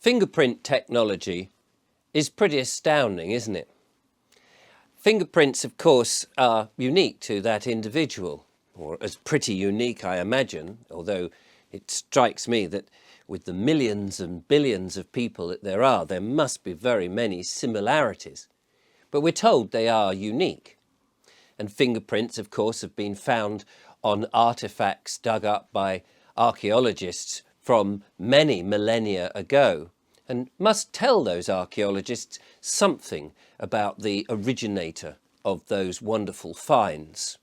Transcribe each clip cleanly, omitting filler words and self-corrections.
Fingerprint technology is pretty astounding, isn't it? Fingerprints, of course, are unique to that individual, or as pretty unique, I imagine, although it strikes me that with the millions and billions of people that there must be very many similarities. But we're told they are unique. And fingerprints, of course, have been found on artifacts dug up by archaeologists from many millennia ago, and must tell those archaeologists something about the originator of those wonderful finds.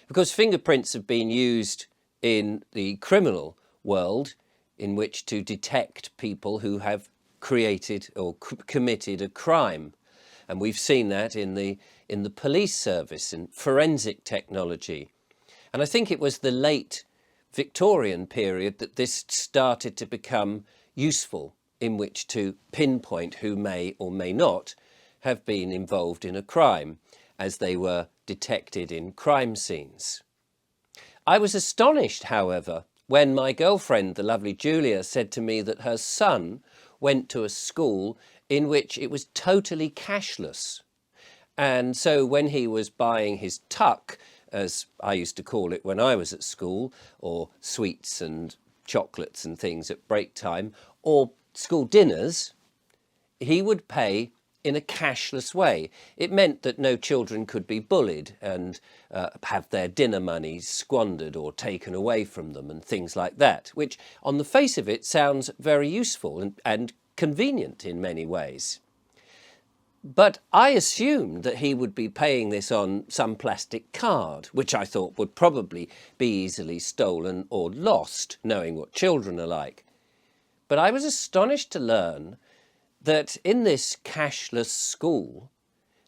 Because fingerprints have been used in the criminal world in which to detect people who have created or committed a crime. And we've seen that in the police service, in forensic technology. And I think it was the late Victorian period that this started to become useful, in which to pinpoint who may or may not have been involved in a crime as they were detected in crime scenes. I was astonished, however, when my girlfriend, the lovely Julia, said to me that her son went to a school in which it was totally cashless. And so when he was buying his tuck, as I used to call it when I was at school, or sweets and chocolates and things at break time, or school dinners, he would pay in a cashless way. It meant that no children could be bullied and have their dinner money squandered or taken away from them and things like that, which on the face of it sounds very useful and convenient in many ways. But I assumed that he would be paying this on some plastic card, which I thought would probably be easily stolen or lost, knowing what children are like. But I was astonished to learn that in this cashless school,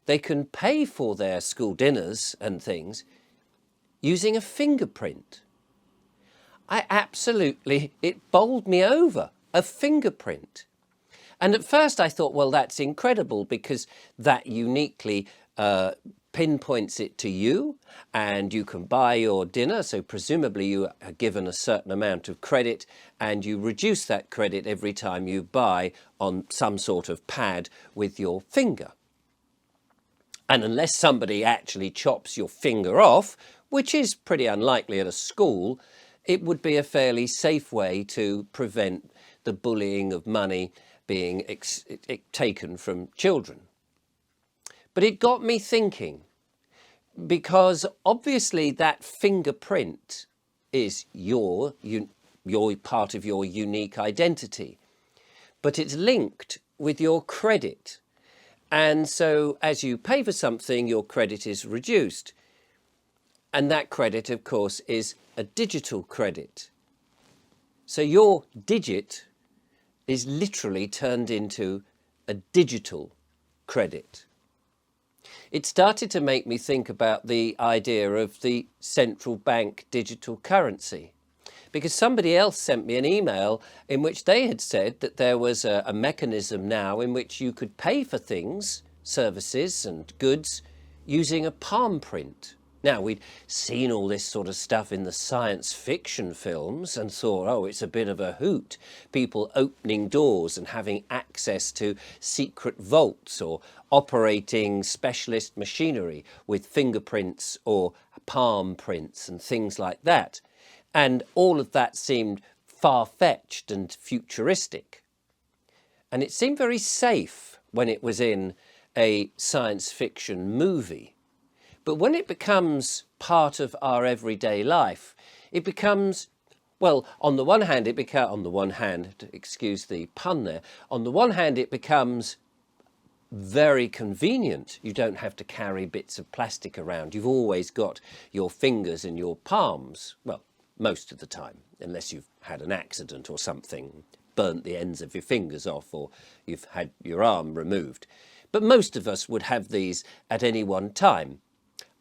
they can pay for their school dinners and things using a fingerprint. It bowled me over, a fingerprint. And at first I thought, well, that's incredible because that uniquely pinpoints it to you and you can buy your dinner. So presumably you are given a certain amount of credit and you reduce that credit every time you buy on some sort of pad with your finger. And unless somebody actually chops your finger off, which is pretty unlikely at a school, it would be a fairly safe way to prevent the bullying of money being taken from children. But it got me thinking, because obviously that fingerprint is your part of your unique identity, but it's linked with your credit. And so as you pay for something, your credit is reduced. And that credit, of course, is a digital credit. So your digit is literally turned into a digital credit. It started to make me think about the idea of the central bank digital currency, because somebody else sent me an email in which they had said that there was a mechanism now in which you could pay for things, services and goods using a palm print. Now, we'd seen all this sort of stuff in the science fiction films and thought, oh, it's a bit of a hoot. People opening doors and having access to secret vaults or operating specialist machinery with fingerprints or palm prints and things like that. And all of that seemed far-fetched and futuristic. And it seemed very safe when it was in a science fiction movie. But when it becomes part of our everyday life, it becomes, well, on the one hand, excuse the pun there, on the one hand, it becomes very convenient. You don't have to carry bits of plastic around. You've always got your fingers in your palms. Well, most of the time, unless you've had an accident or something, burnt the ends of your fingers off, or you've had your arm removed. But most of us would have these at any one time.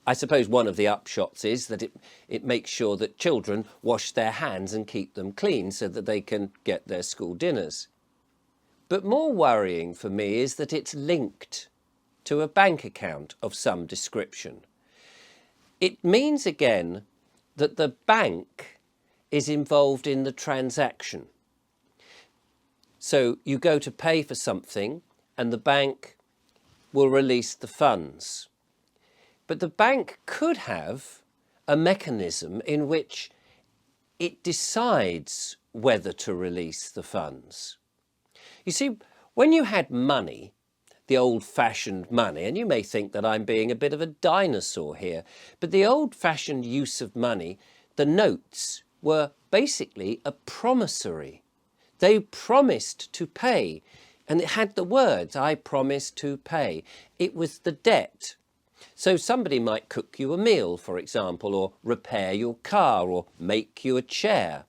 I suppose one of the upshots is that it makes sure that children wash their hands and keep them clean so that they can get their school dinners. But more worrying for me is that it's linked to a bank account of some description. It means again that the bank is involved in the transaction. So you go to pay for something and the bank will release the funds. But the bank could have a mechanism in which it decides whether to release the funds. You see, when you had money, the old-fashioned money, and you may think that I'm being a bit of a dinosaur here, but the old-fashioned use of money, the notes were basically a promissory. They promised to pay, and it had the words, I promise to pay. It was the debt. So somebody might cook you a meal, for example, or repair your car, or make you a chair.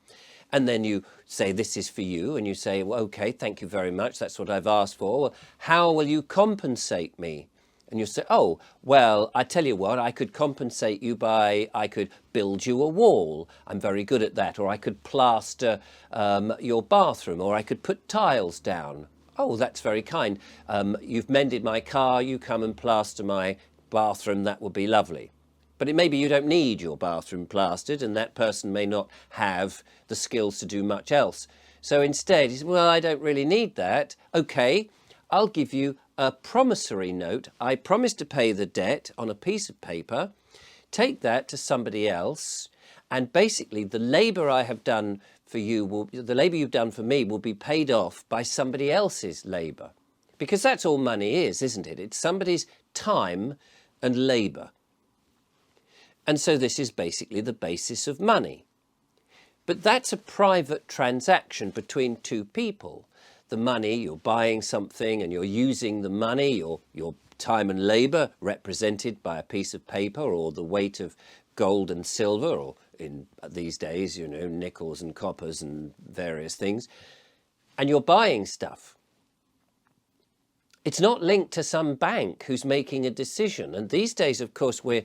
And then you say, this is for you, and you say, well, okay, thank you very much, that's what I've asked for. Well, how will you compensate me? And you say, oh, well, I tell you what, I could compensate you by, I could build you a wall. I'm very good at that. Or I could plaster your bathroom, or I could put tiles down. Oh, that's very kind. You've mended my car, you come and plaster my bathroom, that would be lovely. But maybe you don't need your bathroom plastered, and that person may not have the skills to do much else. So instead, he says, well, I don't really need that. Okay, I'll give you a promissory note. I promise to pay the debt on a piece of paper. Take that to somebody else, and basically the labour I have done for you, the labour you've done for me will be paid off by somebody else's labour. Because that's all money is, isn't it? It's somebody's time and labour. And so this is basically the basis of money. But that's a private transaction between two people. The money, you're buying something and you're using the money, your time and labour represented by a piece of paper or the weight of gold and silver, or in these days, you know, nickels and coppers and various things. And you're buying stuff. It's not linked to some bank who's making a decision. And these days, of course, we're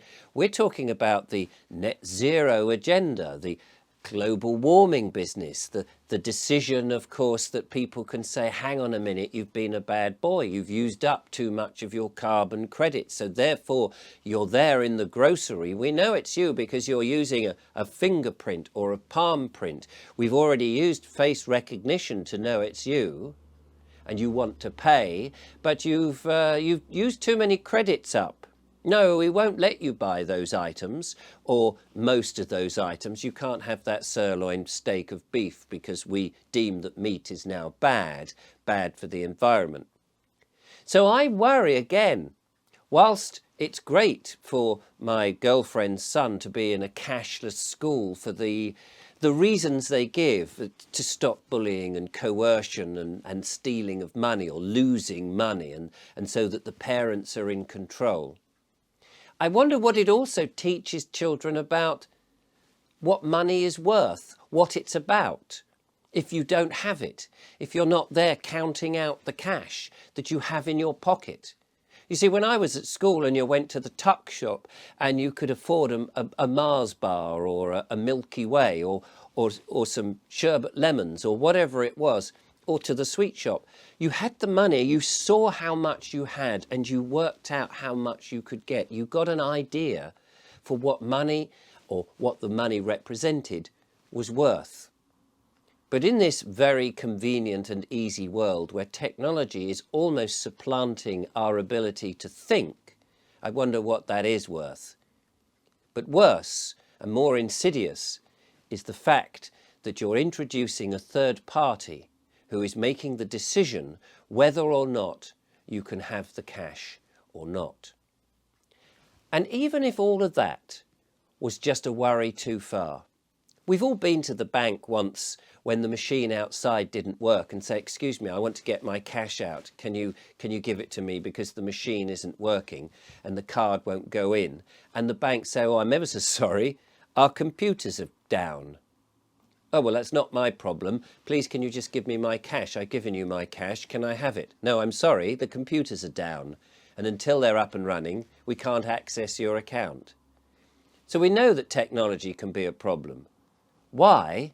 talking about the net zero agenda, the global warming business, the decision, of course, that people can say, hang on a minute, you've been a bad boy. You've used up too much of your carbon credit. So therefore, you're there in the grocery. We know it's you because you're using a fingerprint or a palm print. We've already used face recognition to know it's you. And you want to pay, but you've used too many credits up. No, we won't let you buy those items, or most of those items. You can't have that sirloin steak of beef because we deem that meat is now bad for the environment. So I worry again, whilst it's great for my girlfriend's son to be in a cashless school for the reasons they give to stop bullying and coercion and stealing of money or losing money, and so that the parents are in control. I wonder what it also teaches children about what money is worth, what it's about. If you don't have it, if you're not there counting out the cash that you have in your pocket. You see, when I was at school and you went to the tuck shop and you could afford a Mars bar or a Milky Way or some sherbet lemons or whatever it was, or to the sweet shop, you had the money, you saw how much you had and you worked out how much you could get. You got an idea for what money or what the money represented was worth. But in this very convenient and easy world where technology is almost supplanting our ability to think, I wonder what that is worth. But worse and more insidious is the fact that you're introducing a third party who is making the decision whether or not you can have the cash or not. And even if all of that was just a worry too far, we've all been to the bank once when the machine outside didn't work and say, excuse me, I want to get my cash out. Can you give it to me because the machine isn't working and the card won't go in? And the bank say, oh, I'm ever so sorry, our computers are down. Oh, well, that's not my problem. Please, can you just give me my cash? I've given you my cash. Can I have it? No, I'm sorry, the computers are down. And until they're up and running, we can't access your account. So we know that technology can be a problem. Why?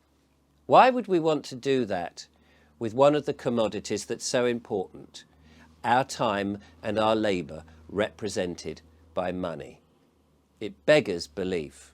Why would we want to do that with one of the commodities that's so important, our time and our labour represented by money? It beggars belief.